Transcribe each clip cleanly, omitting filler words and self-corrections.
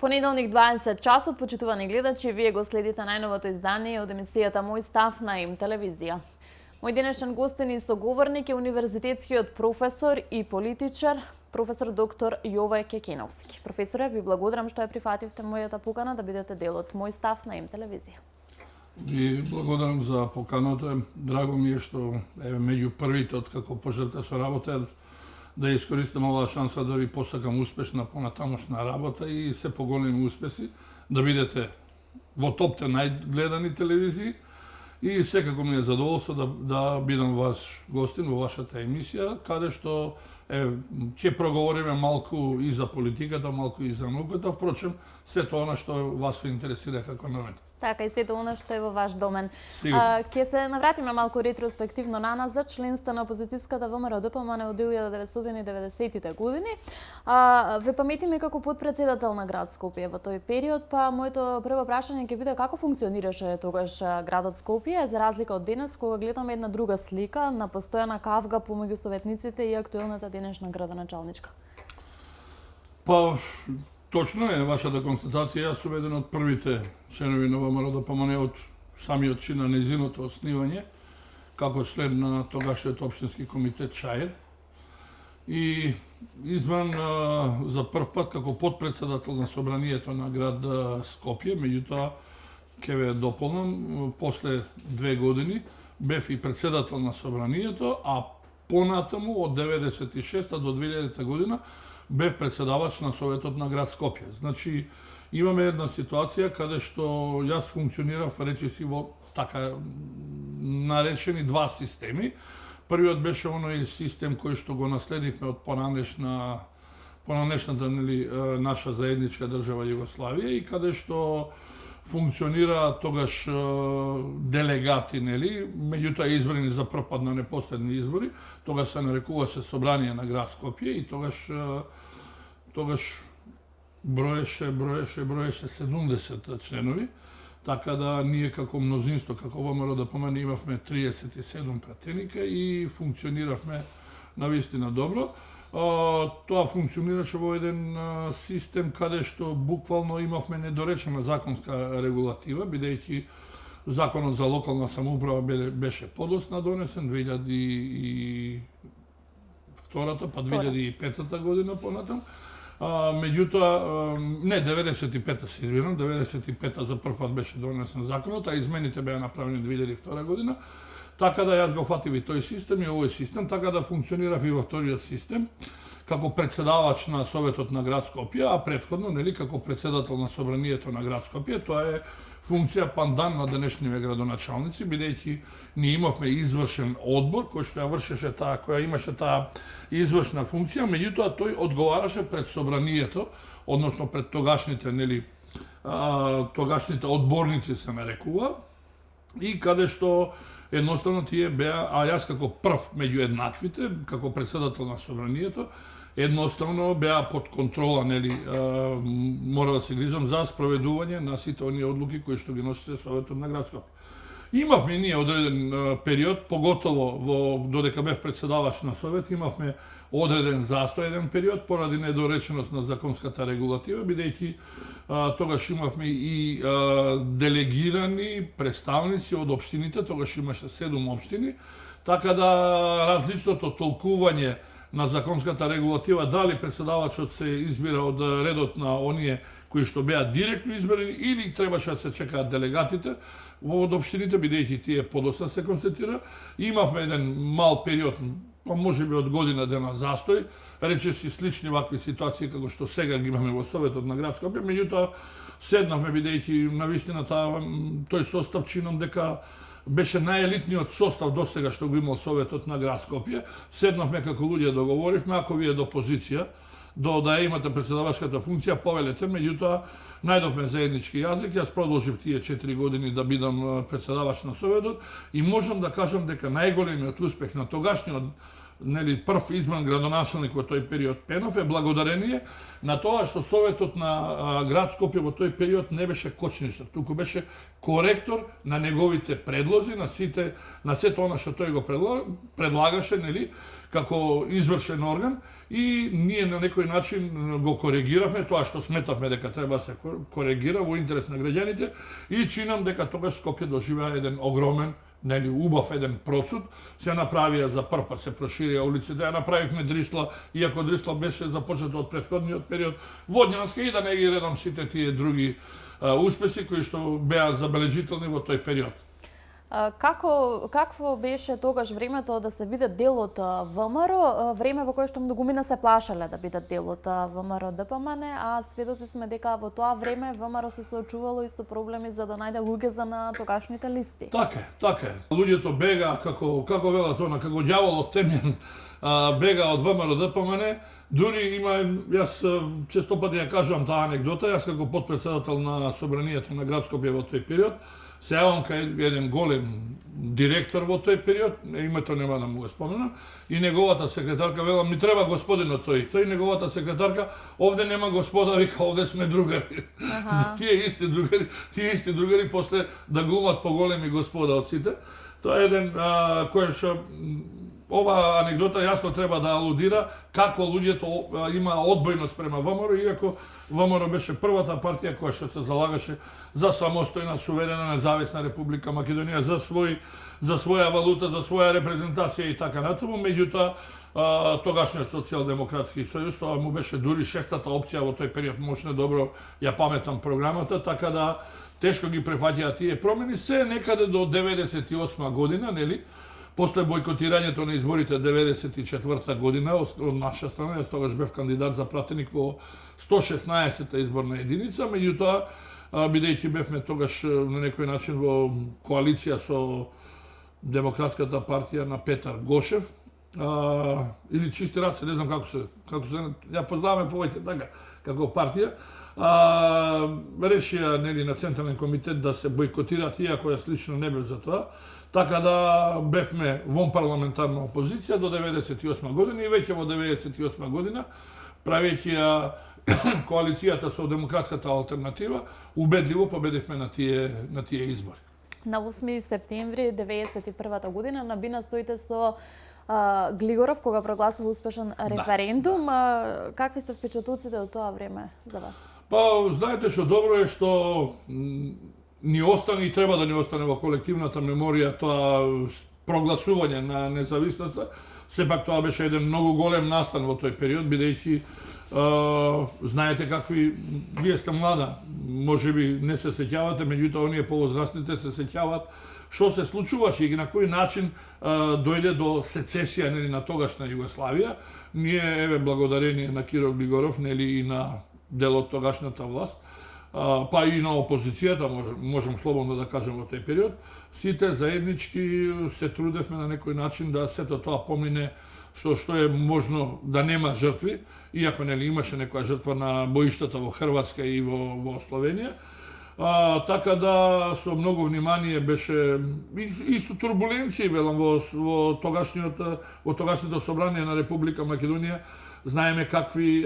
Понеделник 20 часот, почитувани гледачи, вие го следите најновото издание од емисијата Мој став на Им телевизија. Мој денешен гостин и соговорник е универзитетскиот професор и политичар, професор доктор Јовај Кекеновски. Професоре, ви благодарам што ја прифативте мојата покана да бидете дел од Мој став на Им телевизија. Ви благодарам за поканата. Драго ми е што меѓу првите од како почнете со работа да искористам оваа шанса да ви посакам успешна понатамошна работа и се поголеми успеси, да бидете во топте најгледани телевизии и секако ми е задоволство да бидам ваш гостин во вашата емисија, каде што ќе проговориме малку и за политиката, малку и за науката, впрочем, сето она што вас ви интересира како на мене. Така и сето она што е во ваш домен. Ќе се навратиме малку ретроспективно назад, членство на опозицијската ВМРО ДПМН од 1990-тите години. Ве паметиме како потпредседател на град Скопје во тој период, па моето прво прашање ќе биде како функционираше тогаш градот Скопје, за разлика од денес кога гледаме една друга слика на постојана кавга помеѓу советниците и актуелната денешна градоначалничка. Па, точно е вашата констатација. Јас сум еден од првите членови на ВМРО ДПМН од самиот чин на незиното основање, како член на тогашниот општински комитет Чаир. И избран за прв пат како потпредседател на собранието на град Скопје, меѓутоа ќе ве дополнам, после 2 години бев и председател на собранието, а понатаму од 96 до 2000 година бев председавач на Советот на град Скопје. Значи, имаме една ситуација каде што јас функционирав речиси во така наречени два системи. Првиот беше оној систем кој што го наследивме од поранешната наша заедничка држава Југославија и каде што функционира тогаш делегати, меѓутоа избрани за прв пат на непоследни избори. Тогаш се нарекуваше Собрание на град Скопје и тогаш броеше 70 членови, така да ние како мнозинство, како ВМРО ДПМН имавме 37 пратеника и функциониравме навистина добро. Тоа функционираше во еден систем каде што буквално имавме недоречена законска регулатива, бидејќи Законот за локална самоуправа беше подоцна донесен 2002 па 2005 година понатам. Меѓутоа, не, 95-та се извинам, 95-та за прв пат беше донесен законот, а измените беа направени 2002 година. Така да јас го фатив и тој систем и овој систем, така да функционирав и во вториот систем како председавач на Советот на град Скопје, а претходно како председател на собранието на град Скопје. Тоа е функција пандан на денешниве градоначалници, бидејќи ние имавме извршен одбор кој што ја вршеше која имаше таа извршна функција, меѓутоа тој одговараше пред собранието, односно пред тогашните одборници се нарекува, и каде што едноставно тие беа, а јас како прв меѓу еднаквите, како председател на собранието, едноставно беа под контрола, мора да се грижам за спроведување на сите оние одлуки кои што ги носеше Советот на град Скопје. Имавме ние одреден период, поготово додека бев председавач на Совет, имавме одреден застојен период поради недореченост на законската регулатива, бидејќи тогаш имавме и делегирани представници од општините, тогаш имаше 7 општини, така да различното толкување на законската регулатива, дали председавачот се избира од редот на оние кои што беа директно избрани или требаше да се чекаат делегатите од општините, бидејќи тие подоцна се констатира. Имавме еден мал период, можеби од година дена застој, речиси слични вакви ситуации како што сега ги имаме во Советот на град Скопје, меѓутоа седнавме бидејќи навистина тој состав чинам дека беше најелитниот состав досега што го имал Советот на град Скопје. Седнавме како луѓе договоривме, ако вие до позиција, да имате председавачката функција, повелете, меѓутоа најдовме заеднички јазик, јас продолжив тие 4 години да бидам председавач на Советот и можам да кажам дека најголемиот успех на тогашниот нели прв избран градоначелник во тој период Пенов е благодарение на тоа што Советот на град Скопје во тој период не беше кочништа, туку беше коректор на неговите предлози, на сето она што тој го предлагаше, нели, како извршен орган, и ние на некој начин го коригиравме тоа што сметавме дека треба да се коригира во интерес на граѓаните, и чинам дека тогаш Скопје доживеа еден огромен, нели, убав еден процуд. Се направија за прв пат, се проширија улиците, ја направивме Дрисла, иако Дрисла беше започнато од претходниот период, Водњанска, и да не ги редам сите тие други успеси кои што беа забележителни во тој период. Какво беше тогаш времето да се бидат дел од ВМРО, време во кое што многумина се плашале да бидат дел од ВМРО ДПМН, а сведоци сме дека во тоа време ВМРО се соочувало и со проблеми за да најде луѓе за на тогашните листи. Така е. Луѓето бега како велат она, како ѓаволот темен, бега од ВМРО ДПМН. Дури има, јас често пати ја кажувам таа анегдота, јас како потпредседател на собранието на град Скопје во тој период, се јавам кај еден голем директор во тој период, името нема да му го споменам, и неговата секретарка вела, ми треба господинот тој неговата секретарка, овде нема господа, вика, овде сме другари. Тие исти другари после да глумат поголеми господа од сите. Тоа е еден кој што ова анегдота јасно треба да алудира како луѓето има одбојност према ВМРО, иако ВМРО беше првата партија која што се залагаше за самостојна, суверена, независна Република Македонија, за своја валута, за своја репрезентација и така натаму. Меѓутоа, тогашниот социјалдемократски сојуз, тоа му беше дури шестата опција во тој период, можне добро ја паметам програмата, така да тешко ги префаќаа тие промени, се некаде до 98 година, нели? После бојкотирањето на изборите 94 година од наша страна, јас тогаш бев кандидат за пратеник во 116-та изборна единица, меѓутоа, бидејќи бевме тогаш на некој начин во коалиција со Демократската партија на Петар Гошев, или Чисти рад, не знам како се, ја познаваме повеќе така, како партија, решија, нели, на Централен комитет да се бојкотираат, иако јас лично не бев за тоа. Така да бевме вон парламентарна опозиција до 98 година, и веќе во 98 година, правејќи ја коалицијата со Демократската алтернатива, убедливо победивме на тие избори. На 8 септември 1991 година на бина стоите со Глигоров, кога прогласува успешен референдум. Какви се впечатоците од тоа време за вас? Па, знаете што добро е што ни остане и треба да ни остане во колективната меморија тоа прогласување на независноста. Сепак тоа беше еден многу голем настан во тој период, бидејќи знаете какви, вие сте млада, можеби не се сеќавате, меѓутоа оние повозрастните се сеќаваат што се случуваше и на кој начин дојде до сецесија, нели, на тогашна Југославија. Ние, еве, благодарение на Киро Глигоров, нели, и на дел од тогашната власт, па и на опозицијата, можем слободно да кажем во тој период, сите заеднички се трудевме на некој начин да сето тоа помине што е можно да нема жртви, иако, нели, имаше некоја жртва на боиштата во Хрватска и во Словенија. Така да со многу внимание беше и со турбуленции, велам, во тогашното собрание на Република Македонија. Знаеме какви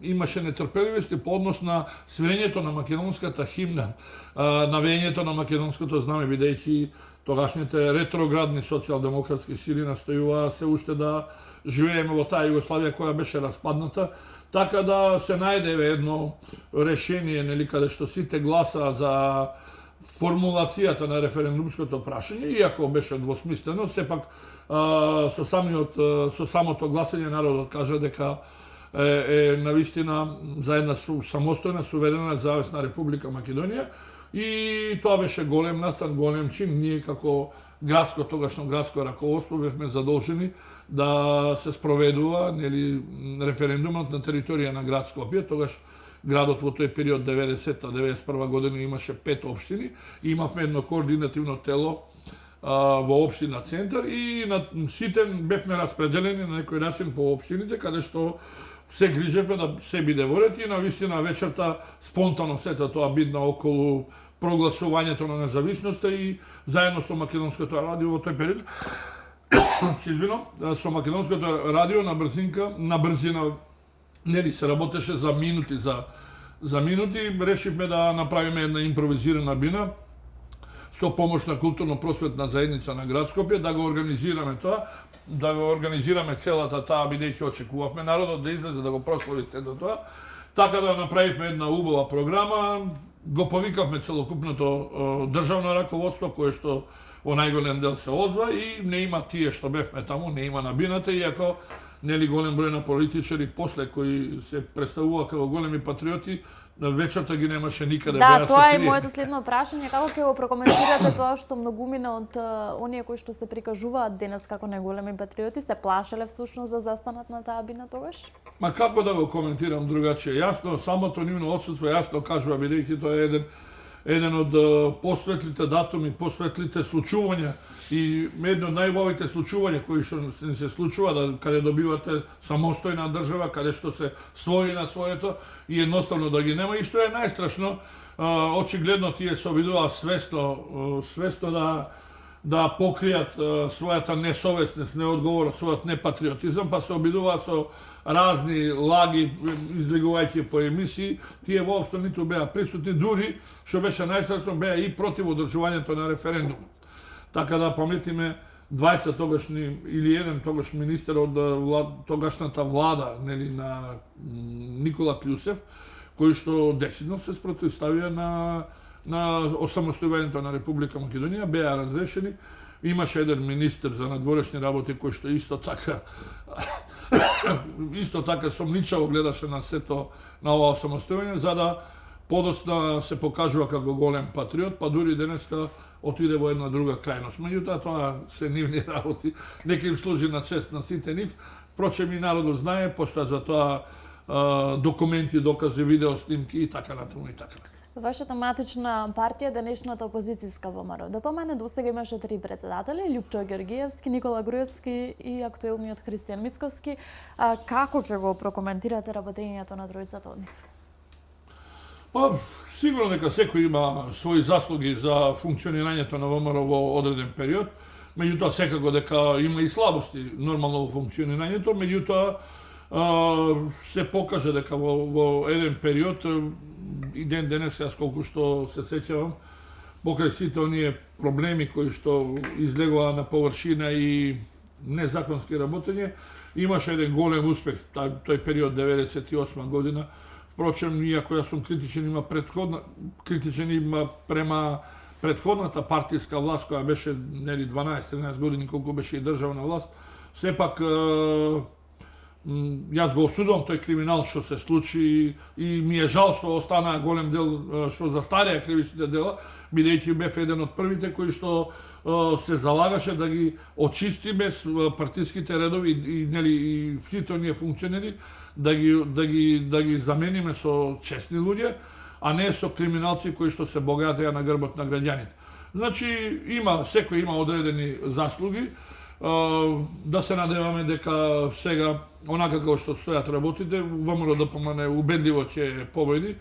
имаше нетрпеливости по однос на свирењето на македонската химна, навењето на македонското знаме, бидејќи тогашните ретроградни социјалдемократски сили настојуваа се уште да живееме во таа Југославија која беше распадната, така да се најде едно решение, нели, каде што сите гласаа за формулацијата на референдумското прашање, иако беше двосмислено, сепак со самото гласање народот кажа дека е навистина за една самостојна, суверена, независна Република Македонија, и тоа беше голем настан, голем чин. Ние како тогашно градско раководство бевме задолжени да се спроведува, нели, референдумот на територија на град Скопје. Тогаш градот во тој период 90-91 година имаше 5 општини и имавме едно координативно тело во општина Центар, и на сите бевме распределени на некој начин по општините, каде што се грижевме да се биде во ред, и навистина вечерта спонтано сето тоа бидна околу прогласувањето на независноста, и заедно со македонското радио во тој период се извинам, со македонското радио на брзина, нели се работеше за минути, за минути, решивме да направиме една импровизирана бина со помош на културно-просветна заедница на град Скопје, да го организираме тоа, да го организираме целата таа, бидејќи очекувавме народот да излезе да го прослави сето тоа. Така да направивме една убава програма, го повикавме целокупното државно раководство, кое што во најголем дел се озва и не има тие што бевме таму, не има на бината, иако нели голем број на политичари после кои се представува како големи патриоти, вечерта ги немаше никаде. Да, тоа е моето следно прашање, како ќе го прокоментирате тоа што многумина од оние кои што се прикажуваат денес како најголеми патриоти се плашеле всушност да застанат на таа бина тогаш? Ма како да го коментирам другачие? Јасно, самото нивно отсутство јасно кажува, бидејќи тоа е еден од посветлите датуми, посветлите случувања и едно од најубавите случувања кои што се случува, каде добивате самостојна држава, каде што се свои на своето и едноставно да ги нема. И што е најстрашно, очигледно тие се обидуваат свесно да покријат својата несовесност, неодговорност, својот непатриотизам, па се обидуваат со разни лаги, излегувајќи по емисии, тие воопшто ниту беа присутни, дури, што беше најстрашно, беа и против одржувањето на референдум. Така да паметиме двајца тогашни, или еден тогаш министер од тогашната влада, нели, на Никола Клюсев, кој што десидно се спротивставија на осамостојувањето на Република Македонија, беа разрешени. Имаше еден министер за надворешни работи кој што исто така сомничаво гледаше на сето на ова осамостојување, за да подоцна се покажува како голем патриот, па дури денеска отиде во една друга крајност. Меѓутоа, тоа се нивни работи, нека им служи на чест на сите нив. Впрочем, и народот знае, постојат за тоа документи, докази, видео снимки и така натаму и така. Вашата матична партија, денешната опозицијска ВМРО ДПМН, досега имаше 3 председатели: Љупчо Георгиевски, Никола Груевски и актуелниот Христијан Мицковски. Како ќе го прокоментирате работењето на тројцата од нив? Па, сигурно дека секој има своји заслуги за функционирањето на ВМРО во одреден период, меѓутоа секако дека има и слабости нормално во функционирањето, меѓутоа се покаже дека во еден период и ден денес, јас колку што се сеќавам, покрај сите оние проблеми кои што излегува на површина и незаконски работење, имаше еден голем успех тој период 98 година. Впрочем, иако јас сум критичен има према претходната партиска власт која беше нели 12-13 години колку беше и државна власт, сепак јас го осудувам тој криминал што се случи и ми е жал што останаа голем дел што застарија кривичните дела, бидејќи бев еден од првите кои што се залагаше да ги очистиме партиските редови и нели и сите оние функционери, да ги замениме со честни луѓе, а не со криминалци кои што се богатеа на грбот на граѓаните. Значи секој има одредени заслуги. Да се надеваме дека сега, онака како што стојат работите, ВМРО ДПМН убедливо ќе победи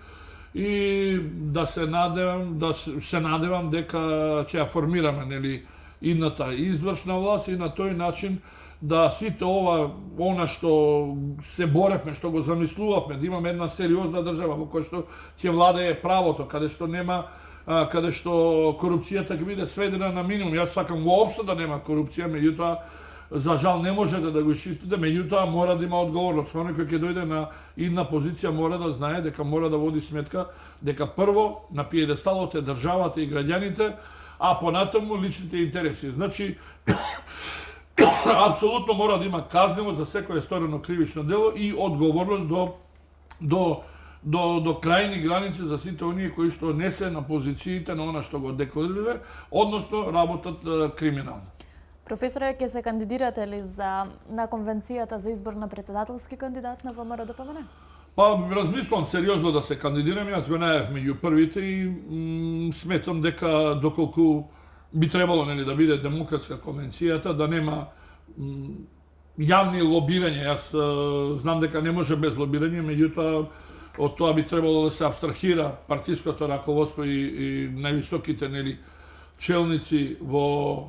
и да се надевам дека ќе ја формираме нели идната извршна власт и на тој начин да сите она што се боревме, што го замислувавме, да имаме една сериозна држава во која што ќе владее правото, каде што корупцијата ќе биде сведена на минимум. Јас сакам воопшто да нема корупција, меѓутоа за жал не можете да го изчистите, меѓутоа мора да има одговорност. Оној кој ќе дојде на идна позиција мора да знае дека мора да води сметка дека прво на пиедесталот е државата и граѓаните, а понатаму личните интереси. Значи апсолутно мора да има казненост за секое сторено кривично дело и одговорност до крајни граници за сите оние кои што не се на позициите на она што го декларирале, односно работат криминално. Професоре, ќе се кандидирате ли на конвенцијата за избор на председателски кандидат на ВМРО ДПМН? Па, размислувам сериозно да се кандидирам, јас го најав меѓу првите и сметам дека доколку би требало нели да биде демократска конвенцијата, да нема јавни лобирање. Јас знам дека не може без лобирање, меѓутоа од тоа би требало да се абстрахира партиското раководство и највисоките нели челници во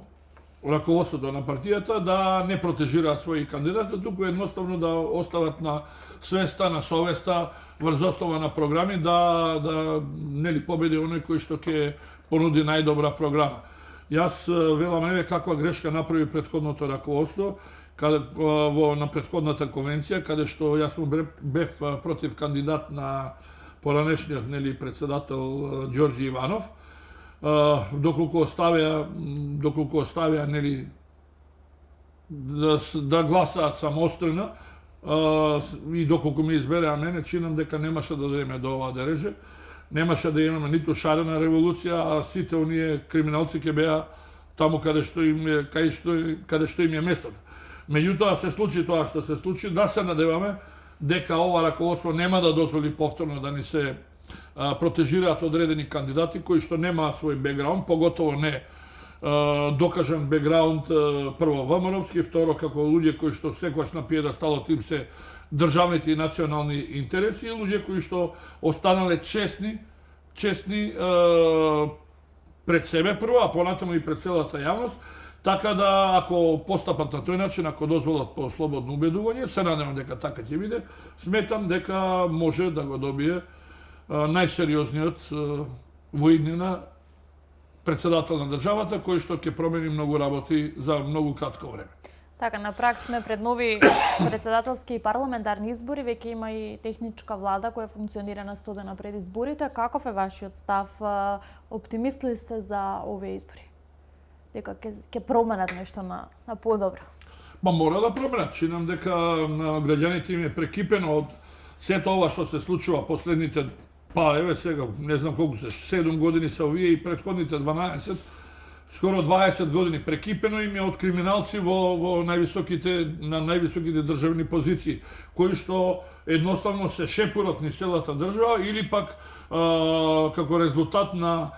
раководството на партијата да не протежираат своји кандидати, туку едноставно да остават на свеста, на совеста, врз основа на програми да нели победи оној кој што ќе понуди најдобра програма. Јас велам еве каква грешка направи претходното раководство на претходната конвенција, каде што јас бев против кандидат на поранешниот нели председател Ѓорѓи Иванов, доколку оставија нели да гласаат самостојно и доколку ме избереа мене, чинам дека немаше да дојдеме до ова дереже, немаше да имаме ниту шарена револуција, а сите оние криминалци ќе беа таму каде што им е местото. Меѓутоа се случи тоа што се случи, да се надеваме дека ова раководство нема да дозволи повторно да ни се протежираат одредени кандидати кои што немаат свој бекграунд, поготово не докажан бекграунд, прво ВМРО-вски, второ како луѓе кои што секогаш на пиедесталот им се државните и национални интереси, и луѓе кои што останале честни пред себе прво, а понатаму и пред целата јавност. Така да, ако постапат на тој начин, ако дозволат по слободно убедување, се надевам дека така ќе биде, сметам дека може да го добие најсериозниот во иднина председател на државата, кој што ќе промени многу работи за многу кратко време. Така, на прак сме пред нови председателски и парламентарни избори, веќе има и техничка влада која функционира на студена пред изборите. Каков е вашиот став? Оптимист ли сте за овие избори? Дека ќе променат нешто на подобро? Мора да променат. Чинам дека на граѓаните им е прекипено од сето ова што се случува последните, еве сега, не знам колку се, 7 години се овие и претходните 12, скоро 20 години прекипено им е од криминалци во највисоките државни позиции, кои што едноставно се шепурат низ целата држава или пак како резултат на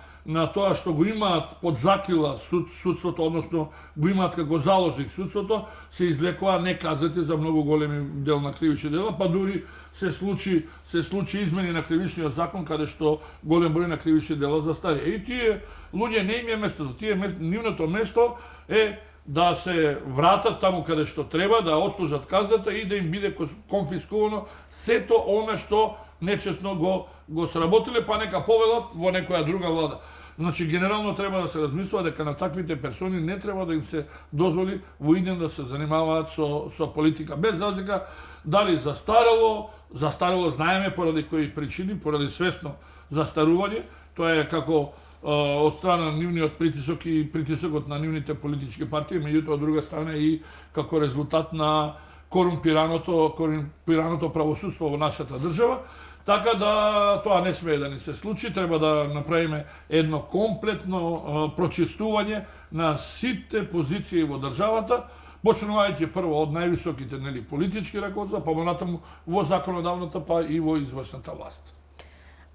тоа што го имаат под закрила судството, односно го имаат како заложник судството, се извлекува неказнети за многу големи дел на кривични дела, па дури се случи измени на кривичниот закон каде што голем број на кривични дела застарија. И тие луѓе не им е местото, нивното место е да се вратат таму каде што треба, да отслужат казната и да им биде конфискувано сето она што нечесно го сработиле, па нека повелат во некоја друга влада. Значи, генерално треба да се размислува дека на таквите персони не треба да им се дозволи во иден да се занимаваат со политика. Без разлика дали застарело знаеме поради кои причини, поради свесно застарување, тоа е како од страна на нивниот притисок и притисокот на нивните политички партии, меѓутоа од друга страна и како резултат на корумпираното правосудство во нашата држава. Така да тоа не смее да ни се случи, треба да направиме едно комплетно прочистување на сите позиции во државата, почнувајќи прво од највисоките политички раководства, па понатаму во законодавната, па и во извршната власт.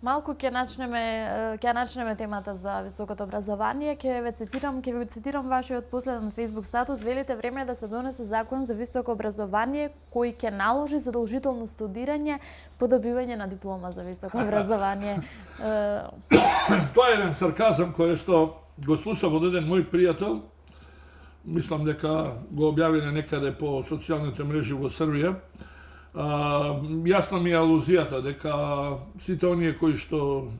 Малку ќе начнеме темата за високото образование. Ќе ви цитирам вашиот последен Facebook статус. Велите време е да се донесе закон за високо образование кој ќе наложи задолжително студирање по добивање на диплома за високо образование. Тоа е еден сарказам кој што го слуша од еден мој пријател. Мислам дека го објавиле некаде по социјалните мрежи во Србија. Јасна ми е алузијата дека сите оние кои што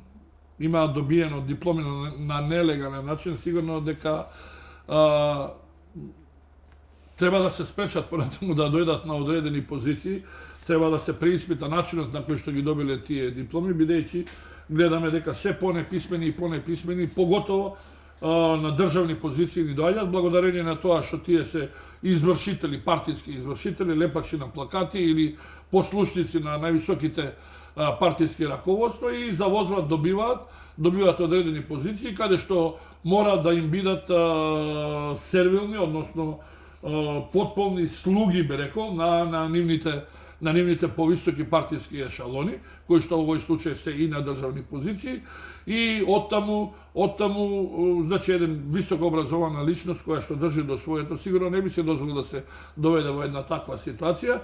имаат добиено дипломи на нелегален начин, сигурно дека треба да се спречат понатаму да дојдат на одредени позиции, треба да се преиспита начинот на кој што ги добиле тие дипломи, бидејќи гледаме дека се понеписмени и понеписмени, поготово на државни позиции ни доаѓаат благодарение на тоа што тие се извршители, партиски извршители, лепачи на плакати или послушници на највисоките партиски раководства и за возврат добиваат одредени позиции каде што мора да им бидат сервилни, односно потполни слуги, би рекол, на нивните повисоки партиски ешалони, кои што во овој случај се и на државни позиции, и оттаму, значи, еден високо образована личност која што држи до своето, сигурно не би се дозволил да се доведе во една таква ситуација.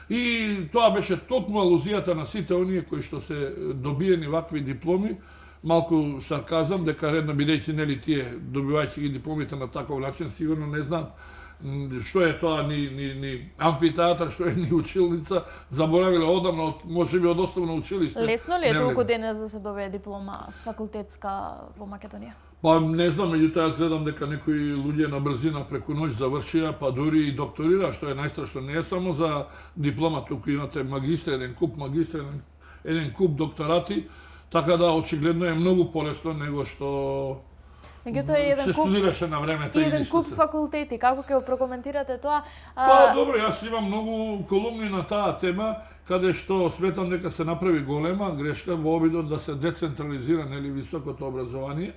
И тоа беше токму алузијата на сите оние кои што се добиени вакви дипломи малку сарказам дека редно бидејќи нели тие добивајќи ги дипломите на таков начин сигурно не знаат што е тоа ни амфитеатар, што е ни училница, заборавиле одамна, можеби од основно училиште. Лесно ли е толку денес да се добие диплома факултетска во Македонија? Па не знам, меѓутоа јас гледам дека некои луѓе на брзина преку ноќ завршија, па дури и докторира, што е најстрашно. Не е само за диплома, туку имате магистри, еден куп докторати, така да очигледно е многу полесно него што се студираше на времето. И еден куп факултети, како ќе го прокоментирате тоа? Па добро, јас имам многу колумни на таа тема, каде што сметам дека се направи голема грешка во обидот да се децентрализира нели високото образование.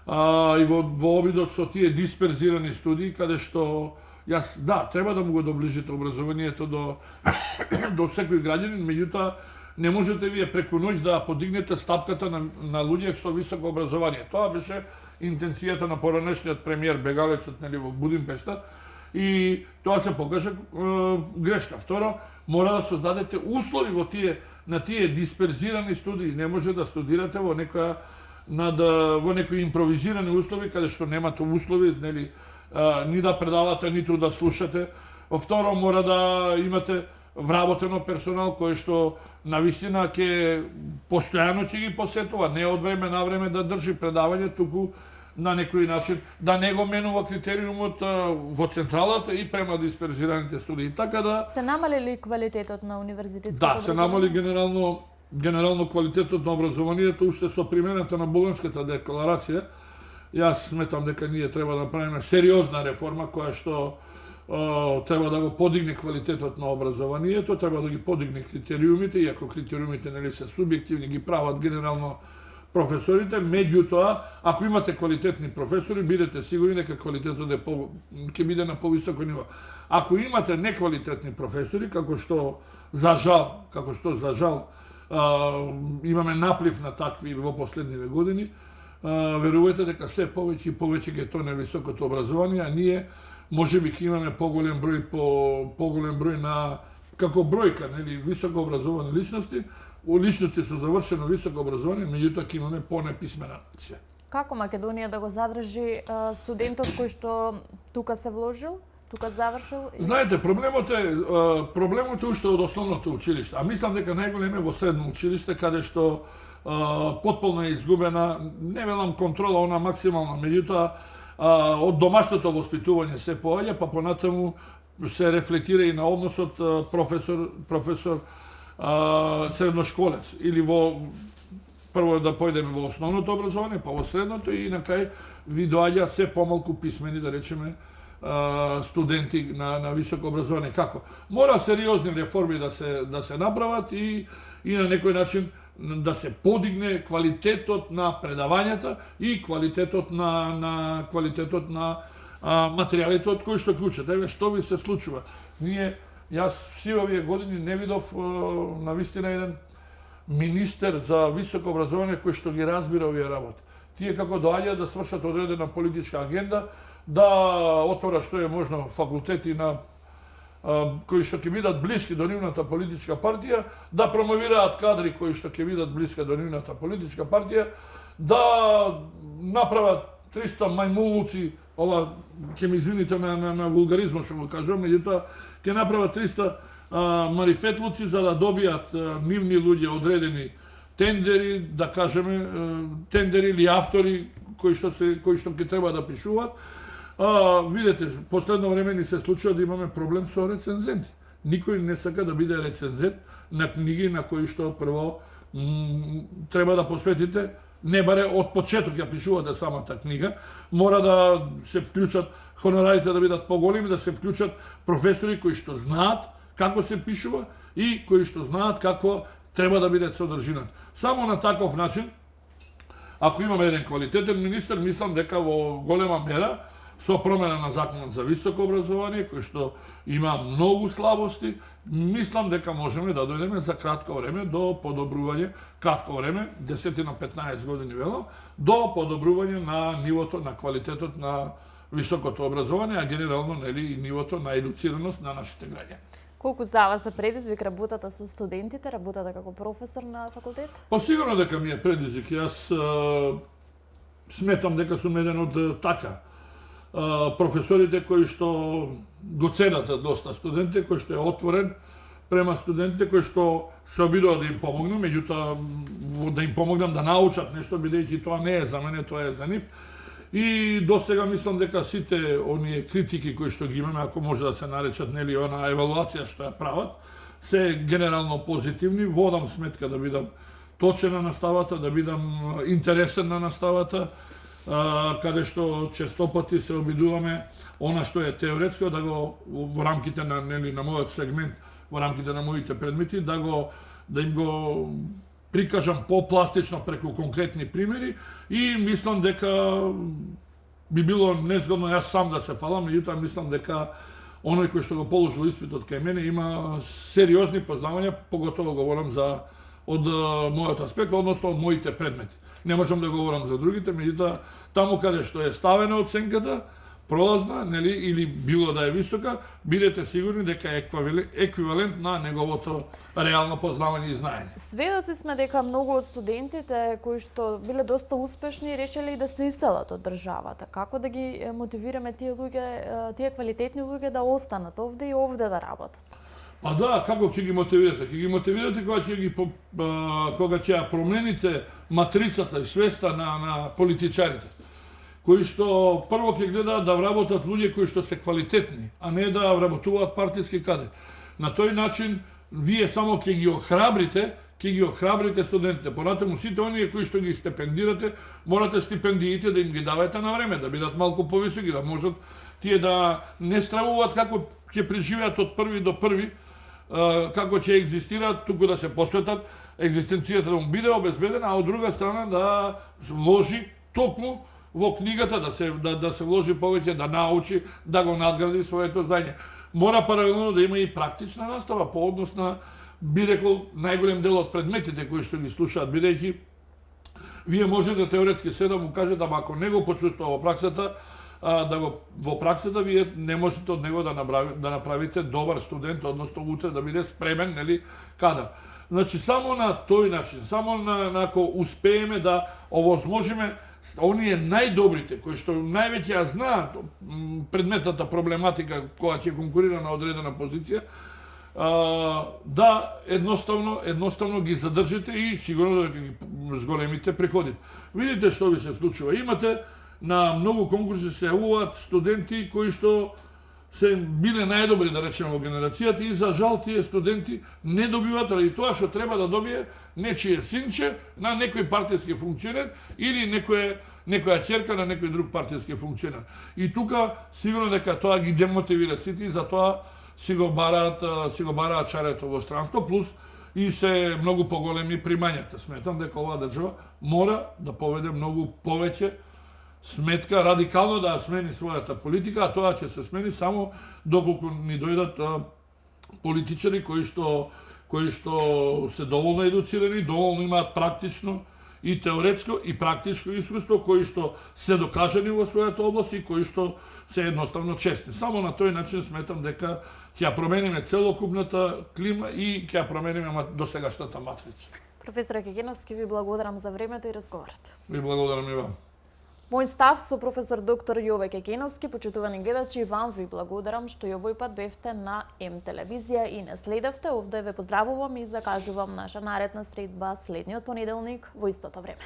И во обидот со тие дисперзирани студии, каде што јас, да, треба да му го доближите образованието до секој граѓанин, меѓутоа не можете вие преку ноќ да подигнете стапката на луѓе со високо образование. Тоа беше интенцијата на поранешниот премиер Бегалецот нели во Будимпешта и тоа се покаже грешка. Второ, мора да создадете услови на тие дисперзирани студии. Не може да студирате во некои импровизирани услови каде што немате услови нели ни да предавате, ниту да слушате. Второ, мора да имате вработено персонал кој што навистина ќе постојано ќе ги посетува, не од време на време да држи предавање, туку на некој начин да не го менува критериумот во централата и према дисперзираните студии. Така да се намали ли квалитетот на универзитетското образование? Да, се намали генерално квалитетот на образованието уште со примената на Болонската декларација. Јас сметам дека ние треба да направиме сериозна реформа која што треба да го подигне квалитетот на образованието, треба да ги подигне критериумите, иако критериумите нели се субјективни, ги прават генерално професорите, меѓутоа, ако имате квалитетни професори, бидете сигурни дека квалитетот ќе биде на повисоко ниво. Ако имате неквалитетни професори, како што за жал имаме наплив на такви во последниве години, верувајте дека се повеќе и повеќе ќе тоне високото образование, а ние можеби ќе имаме поголем број на како бројка, нели, високо образовани личности со завршено високо образование, меѓутоа ќе имаме понеписмена нација. Како Македонија да го задржи студентот кој што тука се вложил, тука завршил? Знаете, проблемот е уште од основното училиште, а мислам дека најголем е во средно училиште, каде што потполно е изгубена, не велам контрола, она максимална, меѓутоа од домашното воспитување се поаѓа, па понатаму се рефлектира и на односот професор средношколец или прво да појдеме во основното образование, па во средното и на крај ви доаѓа се помалку писмени, да речеме, студенти на високо образование. Како? Мора сериозни реформи да се направат и на некој начин да се подигне квалитетот на предавањата и квалитетот на материјалите од кои што клучат. Еве што ви се случува. Јас сите овие години не видов навистина еден министер за високо образование кој што ги разбира овие работи. Тие како доаѓаат да свршат одредена политичка агенда, да отвора што е можно факултети на кои што ќе бидат блиски до нивната политичка партија, да промовираат кадри кои што ќе бидат блиски до нивната политичка партија, да направат 300 мајмулци, ова ќе ми извините на вулгаризмот што го кажувам, меѓутоа ќе направат 300 марифетлуци за да добијат нивни луѓе одредени тендери, да кажеме тендери или автори кои што ќе треба да пишуваат. Видете, последно време ни се случува да имаме проблем со рецензенти. Никој не сака да биде рецензент на книги на кои што прво треба да посветите, не баре од почеток ја пишувате самата книга, мора да се вклучат хонорарите да бидат поголеми, да се вклучат професори кои што знаат како се пишува и кои што знаат како треба да биде содржината. Само на таков начин, ако имаме еден квалитетен министер, мислам дека во голема мера со промена на законот за високо образование, кој што има многу слабости, мислам дека можеме да дојдеме за кратко време до подобрување, 10-15 години велам, до подобрување на нивото, на квалитетот на високото образование, а генерално нели и нивото на едуцираност на нашите граѓани. Колку за вас е предизвик работата со студентите, работата како професор на факултет? Па сигурно дека ми е предизвик. Јас сметам дека сум еден од така професорите кои што го ценат доста студентите, кои што е отворен према студентите, кои што се обидува да им помогнам, меѓутоа да им помогнам да научат нешто, бидејќи тоа не е за мене, тоа е за нив. И досега мислам дека сите оние критики кои што ги имаме, ако може да се наречат, нели, она евалуација што ја прават, се генерално позитивни. Водам сметка да бидам точен на наставата, да бидам интересен на наставата, каде што честопати се обидуваме она што е теоретско да го во рамките на, нели, на мојот сегмент, во рамките на моите предмети, да им го прикажам попластично преку конкретни примери и мислам дека би било незгодно јас сам да се фалам, меѓутоа мислам дека оној кој што го положил испитот кај мене има сериозни познавања, поготово говорам од мојот аспект, односно од моите предмети. Не можам да говорам за другите, меѓутоа таму каде што е ставена оценката, пролазна, нели, или било да е висока, бидете сигурни дека е еквивалент на неговото реално познавање и знаење. Сведоци сме дека многу од студентите кои што биле доста успешни решиле и да се иселат од државата. Како да ги мотивираме тие луѓе, тие квалитетни луѓе да останат овде и овде да работат? Па да, како ќе ги мотивирате? Ќе ги мотивирате кога ќе ја промените матрицата и свеста на политичарите, кои што прво ќе гледаат да вработат луѓе кои што се квалитетни, а не да вработуваат партиски кадри. На тој начин вие само ќе ги охрабрите студентите. Понатаму сите оние кои што ги стипендирате, морате стипендиите да им ги давате на време, да бидат малку повисоки, да можат тие да не стравуваат како ќе преживеат од први до први, како ќе екзистираат, туку да се посветат екзистенцијата да му биде обезбедена, а од друга страна да вложи токму во книгата, да се вложи повеќе, да научи, да го надгради своето знаење. Мора паралелно да има и практична настава по однос на, би рекол, најголем дел од предметите кои што ги слушаат, бидејќи вие можете теоретски се да му кажете, ама ако не го почувствува во праксата, во праксата вие не можете од него да направите добар студент, односно утре да биде спремен, нели, кадар. Значи, само на тој начин, само ако успееме да овозможиме оние најдобрите, кои што највеќе ја знаат предметната проблематика која ќе конкурира на одредена позиција, да едноставно ги задржите и сигурно дека ги зголемите приходите. Видите што ви се случува. Имате на многу конкурси се јавуваат студенти кои што се биле најдобри, да речеме, во генерацијата и за жал тие студенти не добиваат ради тоа што треба да добие нечие синче на некој партиски функционер или некоја ќерка на некој друг партиски функционер. И тука сигурно дека тоа ги демотивира сите и затоа си го бараат чарето во странство, плюс и се многу поголеми примањата. Сметам дека оваа држава мора да поведе многу повеќе сметка, радикално да смени својата политика, а тоа ќе се смени само доколку ни дојдат политичари кои што се доволно едуцирани, доволно имаат практично и теоретско и практичко искуство, кои што се докажани во својата област и кои што се едноставно честни. Само на тој начин сметам дека ќе ја промениме целокупната клима и ќе ја промениме досегашната матрица. Професор Кекеновски, ви благодарам за времето и разговорот. Ви благодарам и вам. Мој став со професор доктор Јове Кекеновски, почитувани гледачи, вам ви благодарам што и овој пат бевте на М телевизија и не следевте. Овде ве поздравувам и закажувам наша наредна средба следниот понеделник во истото време.